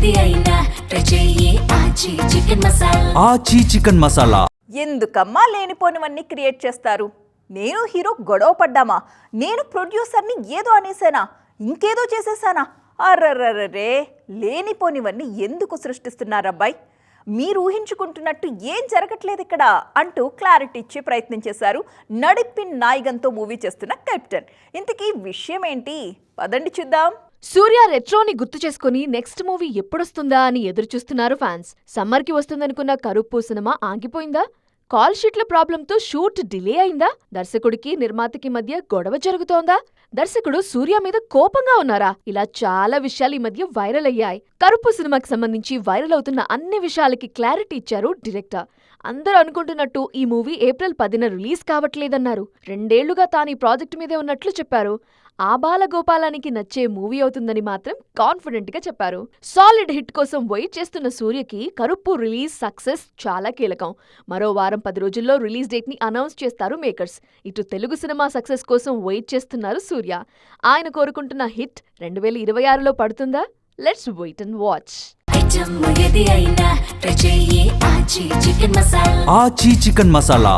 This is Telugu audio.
ఏది అయినా ట్రై చెయ్యి ఆచి చికెన్ మసాలా. ఆచి చికెన్ మసాలా. ఎందుకమ్మా లేనిపోనివన్నీ క్రియేట్ చేస్తారు? నేను హీరో గొడవ పడ్డామా? నేను ప్రొడ్యూసర్ని ఏదో అనేసానా? ఇంకేదో చేసేసానా? అర్రర్రరే, లేనిపోనివన్నీ ఎందుకు సృష్టిస్తున్నారబ్బాయి? మీరు ఊహించుకుంటున్నట్టు ఏం జరగట్లేదు ఇక్కడ అంటూ క్లారిటీ ఇచ్చే ప్రయత్నం చేశారు నడిపిన్ నాయగన్తో మూవీ చేస్తున్న కెప్టెన్. ఇంతకీ విషయం ఏంటి? పదండి చూద్దాం. సూర్య రెట్రోని గుర్తు చేసుకుని నెక్స్ట్ మూవీ ఎప్పుడొస్తుందా అని ఎదురుచూస్తున్నారు ఫ్యాన్స్. సమ్మర్కి వస్తుందనుకున్న కరుప్పు సినిమా ఆగిపోయిందా? కాల్ షీట్ల ప్రాబ్లంతో షూట్ డిలే అయిందా? దర్శకుడికి నిర్మాతకి మధ్య గొడవ జరుగుతోందా? దర్శకుడు సూర్య మీద కోపంగా ఉన్నారా? ఇలా చాలా విషయాలు ఈ మధ్య వైరల్ అయ్యాయి. కరుప్పు సినిమాకి సంబంధించి వైరల్ అవుతున్న అన్ని విషయాలకి క్లారిటీ ఇచ్చారు డైరెక్టర్. అందరూ అనుకుంటున్నట్టు ఈ మూవీ ఏప్రిల్ 10న రిలీజ్ కావట్లేదన్నారు. 2 ఏళ్లుగా తాను ఈ ప్రాజెక్టు మీదే ఉన్నట్లు చెప్పారు. ఆ బాలగోపాలానికి నచ్చే మూవీ అవుతుందని మాత్రం కాన్ఫిడెంట్ గా చెప్పారు. సాలిడ్ హిట్ కోసం వెయిట్ చేస్తున్న సూర్యకి కరుప్పు రిలీజ్ సక్సెస్ చాలా కీలకం. మరో వారం 10 రోజుల్లో రిలీజ్ డేట్ ని అనౌన్స్ చేస్తారు మేకర్స్. ఇటు తెలుగు సినిమా సక్సెస్ కోసం వెయిట్ చేస్తున్నారు సూర్య. ఆయన కోరుకుంటున్న హిట్ 2026లో పడుతుందా? Let's wait and watch. Item ఏది అయినా ట్రై చెయ్యి ఆచి చికెన్ మసాలా. ఆచి చికెన్ మసాలా.